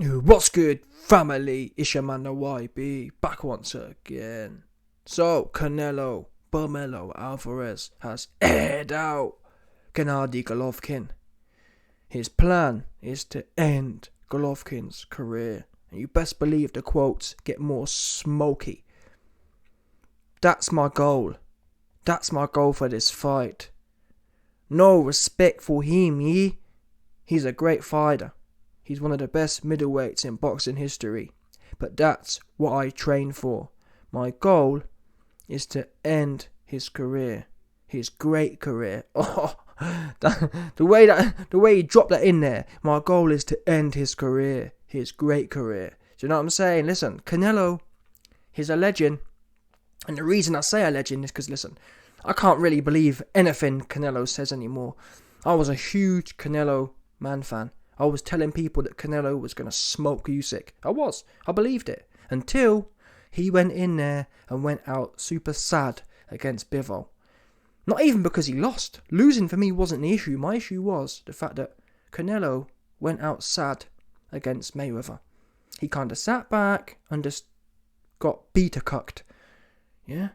What's good, family? It's your man, the YB, back once again. So, Canelo Alvarez has aired out Gennady Golovkin. His plan is to end Golovkin's career. And you best believe the quotes get more smoky. That's my goal. That's my goal for this fight. No respect for him, ye. He's a great fighter. He's one of the best middleweights in boxing history. But that's what I train for. My goal is to end his career. His great career. Oh, the way he dropped that in there. My goal is to end his career. His great career. Do you know what I'm saying? Listen, Canelo, he's a legend. And the reason I say a legend is because, listen, I can't really believe anything Canelo says anymore. I was a huge Canelo man fan. I was telling people that Canelo was going to smoke Usyk. I believed it. Until he went in there and went out super sad against Bivol. Not even because he lost. Losing for me wasn't the issue. My issue was the fact that Canelo went out sad against Mayweather. He kind of sat back and just got beta-cucked. Yeah?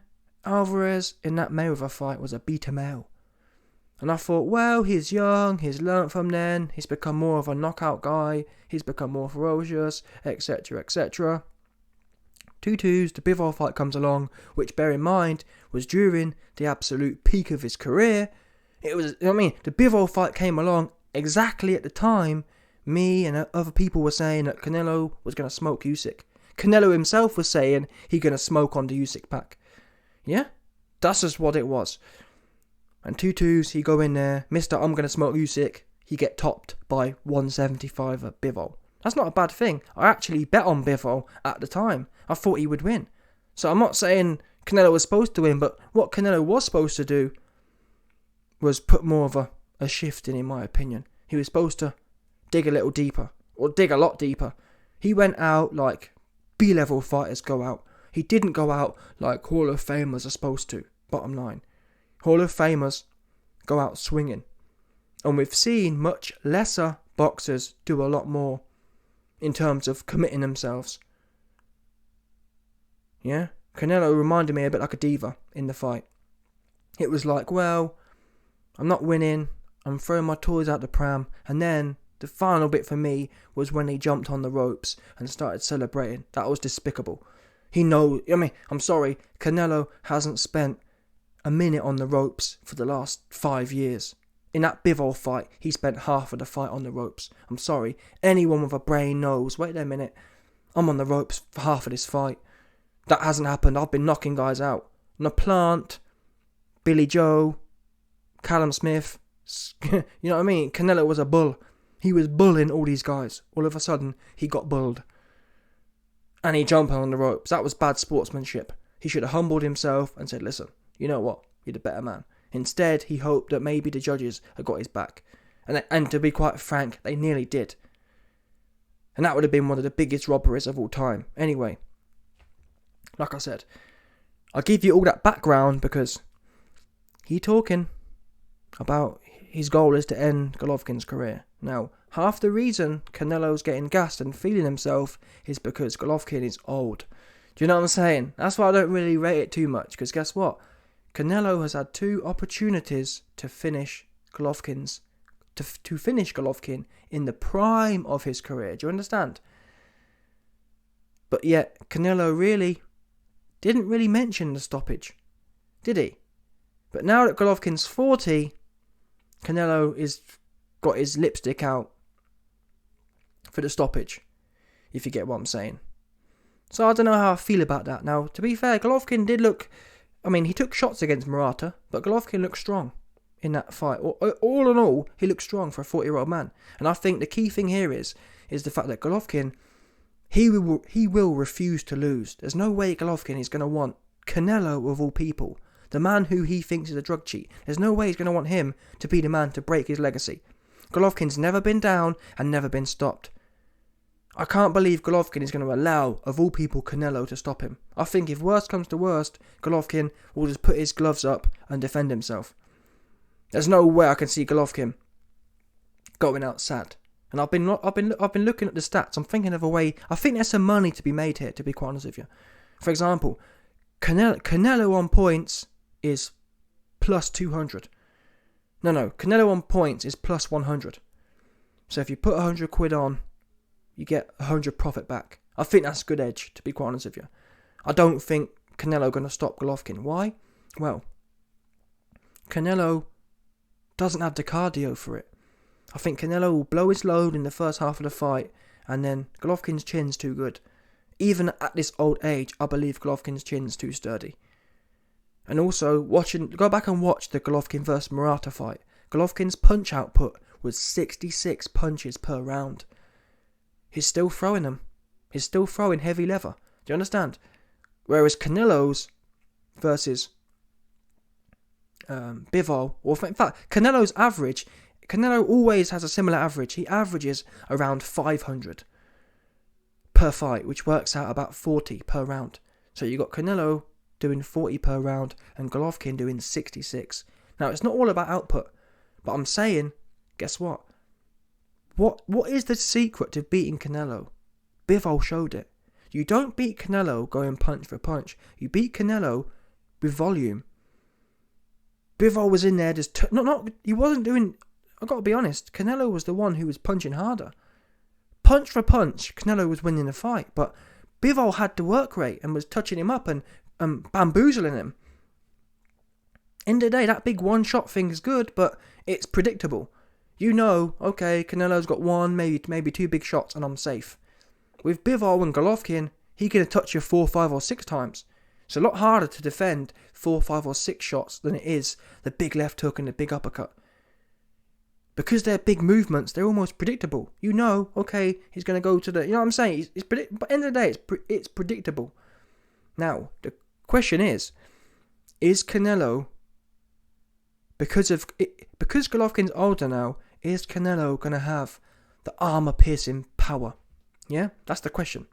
Alvarez in that Mayweather fight was a beta male. And I thought, well, he's young, he's learnt from then, he's become more of a knockout guy, he's become more ferocious, etc, etc. 2-2s, the Bivol fight comes along, which, bear in mind, was during the absolute peak of his career. The Bivol fight came along exactly at the time me and other people were saying that Canelo was going to smoke Usyk. Canelo himself was saying he's going to smoke on the Usyk pack. Yeah? That's just what it was. And 2-2s, he go in there, Mr. I'm going to smoke Usyk, he get topped by 175 at Bivol. That's not a bad thing. I actually bet on Bivol at the time. I thought he would win. So I'm not saying Canelo was supposed to win, but what Canelo was supposed to do was put more of a shift in my opinion. He was supposed to dig a little deeper, or dig a lot deeper. He went out like B-level fighters go out. He didn't go out like Hall of Famers are supposed to, bottom line. Hall of Famers go out swinging. And we've seen much lesser boxers do a lot more in terms of committing themselves. Yeah? Canelo reminded me a bit like a diva in the fight. It was like, well, I'm not winning, I'm throwing my toys out the pram, and then the final bit for me was when he jumped on the ropes and started celebrating. That was despicable. I'm sorry, Canelo hasn't spent a minute on the ropes for the last 5 years. In that Bivol fight, he spent half of the fight on the ropes. I'm sorry, anyone with a brain knows, wait a minute, I'm on the ropes for half of this fight. That hasn't happened. I've been knocking guys out. LaPlante, Billy Joe, Callum Smith, you know what I mean? Canelo was a bull. He was bullying all these guys. All of a sudden, he got bulled. And he jumped on the ropes. That was bad sportsmanship. He should have humbled himself and said, listen, you know what? You're the better man. Instead, he hoped that maybe the judges had got his back. And to be quite frank, they nearly did. And that would have been one of the biggest robberies of all time. Anyway, like I said, I'll give you all that background because he talking about his goal is to end Golovkin's career. Now, half the reason Canelo's getting gassed and feeling himself is because Golovkin is old. Do you know what I'm saying? That's why I don't really rate it too much, because guess what? Canelo has had 2 opportunities to finish Golovkin in the prime of his career. Do you understand? But yet, Canelo really didn't really mention the stoppage, did he? But now that Golovkin's 40, Canelo is got his lipstick out for the stoppage, if you get what I'm saying. So I don't know how I feel about that. Now, to be fair, Golovkin did look, he took shots against Murata, but Golovkin looked strong in that fight. All in all, he looked strong for a 40-year-old man. And I think the key thing here is the fact that Golovkin, he will refuse to lose. There's no way Golovkin is going to want Canelo, of all people, the man who he thinks is a drug cheat. There's no way he's going to want him to be the man to break his legacy. Golovkin's never been down and never been stopped. I can't believe Golovkin is going to allow, of all people, Canelo to stop him. I think if worst comes to worst, Golovkin will just put his gloves up and defend himself. There's no way I can see Golovkin going out sad. And I've been looking at the stats. I'm thinking of a way. I think there's some money to be made here, to be quite honest with you. For example, Canelo on points is plus 200. No, Canelo on points is plus 100. So if you put 100 quid on, you get 100 profit back. I think that's a good edge, to be quite honest with you. I don't think Canelo going to stop Golovkin. Why? Well, Canelo doesn't have the cardio for it. I think Canelo will blow his load in the first half of the fight, and then Golovkin's chin's too good. Even at this old age, I believe Golovkin's chin's too sturdy. And also, go back and watch the Golovkin versus Murata fight. Golovkin's punch output was 66 punches per round. He's still throwing them. He's still throwing heavy leather. Do you understand? Whereas Canelo's versus Bivol, or in fact, Canelo always has a similar average. He averages around 500 per fight, which works out about 40 per round. So you got Canelo doing 40 per round and Golovkin doing 66. Now, it's not all about output, but I'm saying, guess what? What is the secret to beating Canelo? Bivol showed it. You don't beat Canelo going punch for punch. You beat Canelo with volume. Bivol was in there just... he wasn't doing... I've got to be honest. Canelo was the one who was punching harder. Punch for punch, Canelo was winning the fight. But Bivol had the work rate and was touching him up and bamboozling him. End of the day, that big one-shot thing is good, but it's predictable. You know, okay, Canelo's got one, maybe two big shots, and I'm safe. With Bivol and Golovkin, he can touch you 4, 5, or 6 times. It's a lot harder to defend 4, 5, or 6 shots than it is the big left hook and the big uppercut. Because they're big movements, they're almost predictable. You know, okay, he's going to go to the... You know what I'm saying? But at the end of the day, it's predictable. Now, the question is Canelo... Because Golovkin's older now, is Canelo going to have the armor-piercing power? Yeah, that's the question.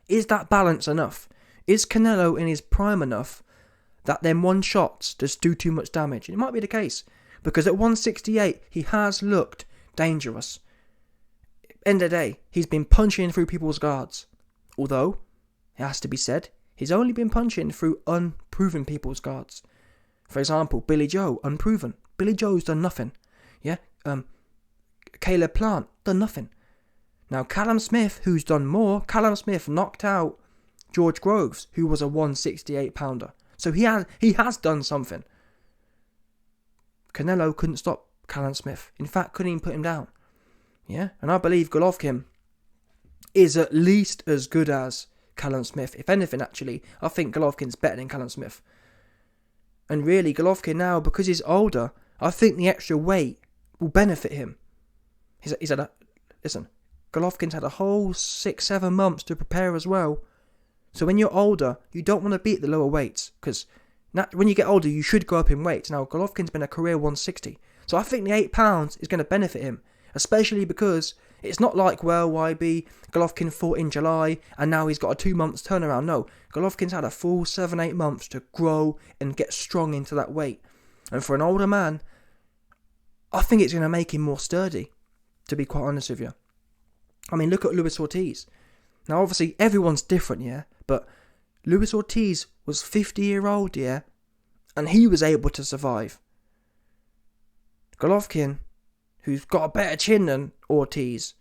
Is that balance enough? Is Canelo in his prime enough that them one shots just do too much damage? It might be the case, because at 168, he has looked dangerous. End of the day, he's been punching through people's guards. Although, it has to be said, he's only been punching through unproven people's guards. For example, Billy Joe, unproven. Billy Joe's done nothing. Yeah? Caleb Plant, done nothing. Now, Callum Smith, who's done more, Callum Smith knocked out George Groves, who was a 168-pounder. So he has done something. Canelo couldn't stop Callum Smith. In fact, couldn't even put him down. Yeah? And I believe Golovkin is at least as good as Callum Smith. If anything, actually, I think Golovkin's better than Callum Smith. And really, Golovkin now, because he's older, I think the extra weight will benefit him. Golovkin's had a whole 6-7 months to prepare as well. So when you're older, you don't want to beat the lower weights, because when you get older, you should go up in weight. Now, Golovkin's been a career 160. So I think the £8 is going to benefit him, especially because it's not like, well, YB, Golovkin fought in July, and now he's got a 2 months turnaround. No, Golovkin's had a full 7-8 months to grow and get strong into that weight. And for an older man, I think it's going to make him more sturdy, to be quite honest with you. I mean, look at Luis Ortiz. Now, obviously, everyone's different, yeah? But Luis Ortiz was 50-year-old, yeah? And he was able to survive. Golovkin, who's got a better chin than Ortiz,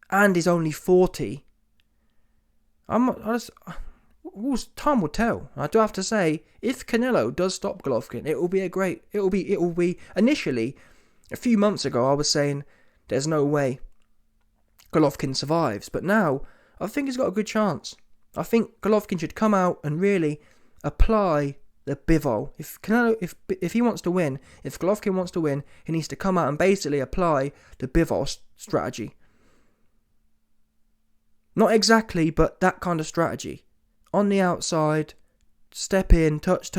and is only 40. Time will tell. I do have to say, if Canelo does stop Golovkin, it will be initially, a few months ago, I was saying there's no way Golovkin survives, but now I think he's got a good chance. I think Golovkin should come out and really apply the Bivol. If he wants to win, if Golovkin wants to win, he needs to come out and basically apply the Bivol strategy. Not exactly, but that kind of strategy. On the outside, step in, touch,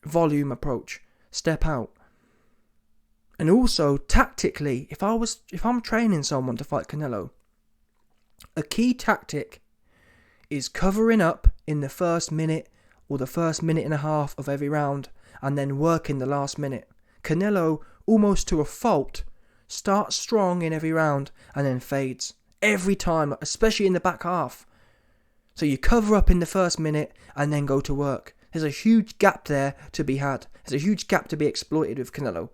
volume approach, step out. And also, tactically, if I'm training someone to fight Canelo, a key tactic is covering up in the first minute or the first minute and a half of every round, and then working the last minute. Canelo, almost to a fault, starts strong in every round and then fades. Every time, especially in the back half. So you cover up in the first minute and then go to work. There's a huge gap there to be had. There's a huge gap to be exploited with Canelo.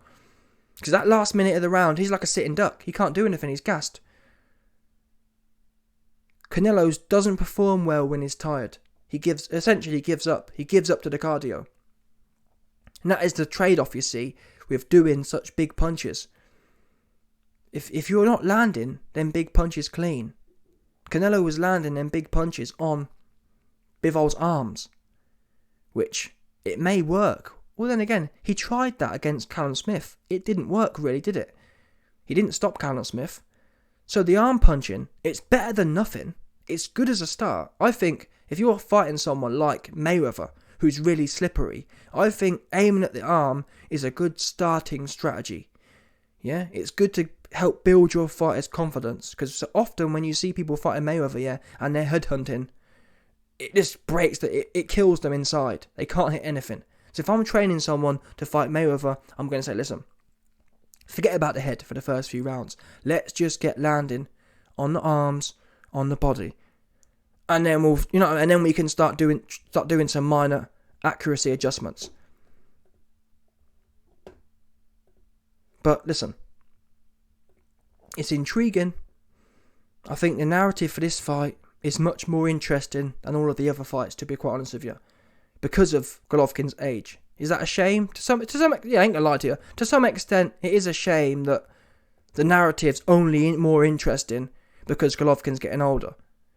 Because that last minute of the round, he's like a sitting duck. He can't do anything, he's gassed. Canelo doesn't perform well when he's tired. He essentially gives up. He gives up to the cardio. And that is the trade-off, you see, with doing such big punches. If you're not landing them big punches clean, Canelo was landing them big punches on Bivol's arms, which it may work. Well, then again, he tried that against Callum Smith. It didn't work really, did it? He didn't stop Callum Smith. So the arm punching, it's better than nothing. It's good as a start. I think if you're fighting someone like Mayweather, who's really slippery, I think aiming at the arm is a good starting strategy. Yeah, it's good to help build your fighter's confidence, because so often when you see people fighting Mayweather, yeah, and they're headhunting, it just breaks, it kills them inside. They can't hit anything. So if I'm training someone to fight Mayweather, I'm going to say, listen, forget about the head for the first few rounds. Let's just get landing on the arms, on the body, and then we can start doing some minor accuracy adjustments. But listen, it's intriguing. I think the narrative for this fight is much more interesting than all of the other fights, to be quite honest with you, because of Golovkin's age. Is that a shame? To some, yeah, I ain't gonna lie to you. To some extent, it is a shame that the narrative's only more interesting because Golovkin's getting older.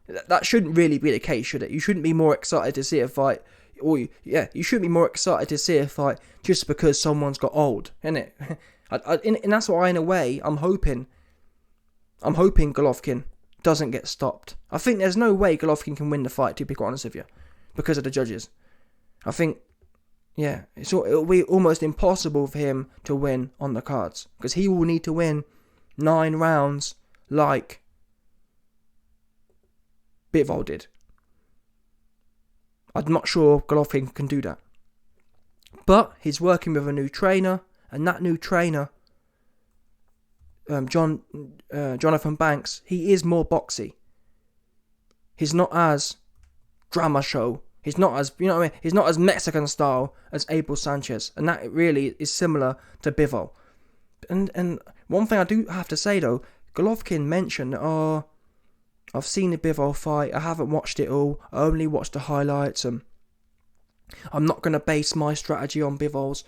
That shouldn't really be the case, should it? You shouldn't be more excited to see a fight, you shouldn't be more excited to see a fight just because someone's got old, innit? And that's why, in a way, I'm hoping Golovkin doesn't get stopped. I think there's no way Golovkin can win the fight, to be quite honest with you, because of the judges. I think, yeah, it'll be almost impossible for him to win on the cards, because he will need to win 9 rounds like Bivol did. I'm not sure Golovkin can do that. But he's working with a new trainer, and that new trainer, Jonathan Banks, he is more boxy. He's not as drama show. He's not as, he's not as Mexican style as Abel Sanchez, and that really is similar to Bivol. And one thing I do have to say though, Golovkin mentioned, I've seen the Bivol fight, I haven't watched it all, I only watched the highlights, and I'm not going to base my strategy on Bivol's.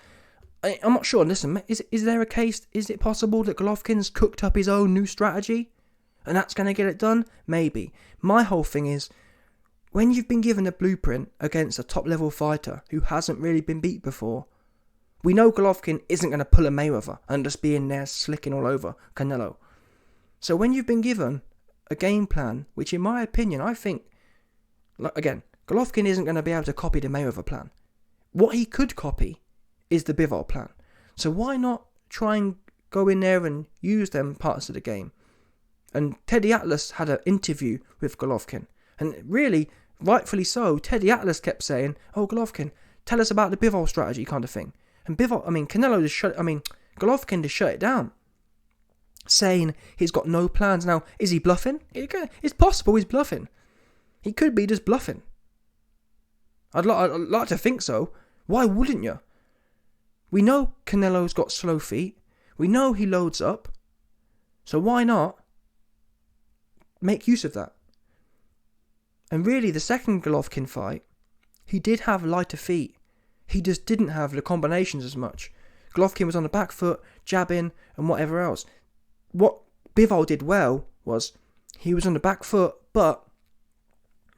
I'm not sure. Listen, is there a case, is it possible that Golovkin's cooked up his own new strategy and that's going to get it done? Maybe. My whole thing is, when you've been given a blueprint against a top level fighter who hasn't really been beat before, we know Golovkin isn't going to pull a Mayweather and just be in there slicking all over Canelo. So when you've been given a game plan, which in my opinion, I think, again, Golovkin isn't going to be able to copy the Mayweather plan. What he could copy is the Bivol plan. So why not try and go in there and use them parts of the game? And Teddy Atlas had an interview with Golovkin, and really, rightfully so, Teddy Atlas kept saying, "Oh, Golovkin, tell us about the Bivol strategy," kind of thing. And Golovkin just shut it down, saying he's got no plans. Now, is he bluffing? It's possible he's bluffing. He could be just bluffing. I'd like to think so. Why wouldn't you? We know Canelo's got slow feet. We know he loads up. So why not make use of that? And really, the second Golovkin fight, he did have lighter feet. He just didn't have the combinations as much. Golovkin was on the back foot, jabbing, and whatever else. What Bivol did well was he was on the back foot, but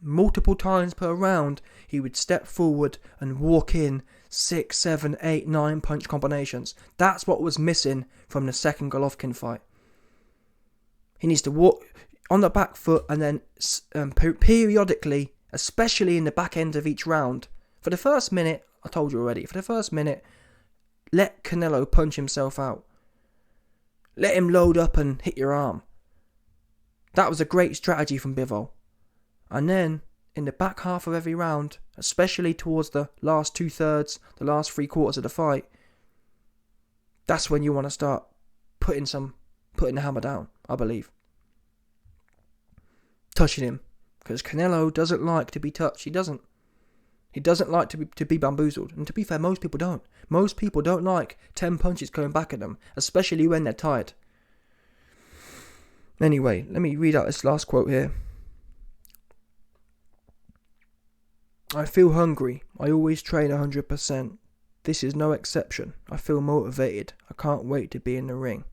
multiple times per round, he would step forward and walk in 6, 7, 8, 9 punch combinations. That's what was missing from the second Golovkin fight. He needs to walk on the back foot and then periodically, especially in the back end of each round. For the first minute, I told you already, for the first minute, let Canelo punch himself out. Let him load up and hit your arm. That was a great strategy from Bivol. And then, in the back half of every round, especially towards the last 2/3, the last 3/4 of the fight, that's when you want to start putting some putting the hammer down, I believe. Touching him. Because Canelo doesn't like to be touched. He doesn't. He doesn't like to be bamboozled. And to be fair, most people don't. Most people don't like 10 punches coming back at them, especially when they're tired. Anyway, let me read out this last quote here. I feel hungry. I always train 100%. This is no exception. I feel motivated. I can't wait to be in the ring.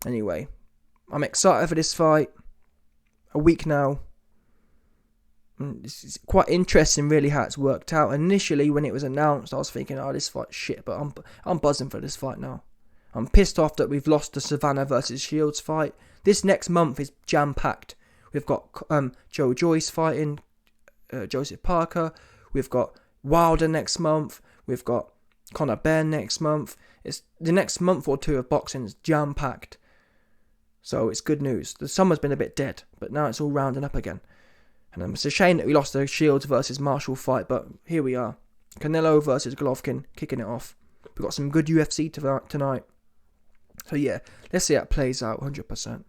Anyway, I'm excited for this fight. A week now. It's quite interesting really how it's worked out. Initially when it was announced, I was thinking, oh, this fight's shit, but I'm buzzing for this fight now. I'm pissed off that we've lost the Savannah versus Shields fight. This next month is jam-packed. We've got Joe Joyce fighting Joseph Parker. We've got Wilder next month. We've got Conor Benn next month. It's the next month or two of boxing is jam-packed. So it's good news. The summer's been a bit dead, but now it's all rounding up again. And it's a shame that we lost the Shields versus Marshall fight, but here we are. Canelo versus Golovkin, kicking it off. We've got some good UFC tonight. So yeah, let's see how it plays out 100%.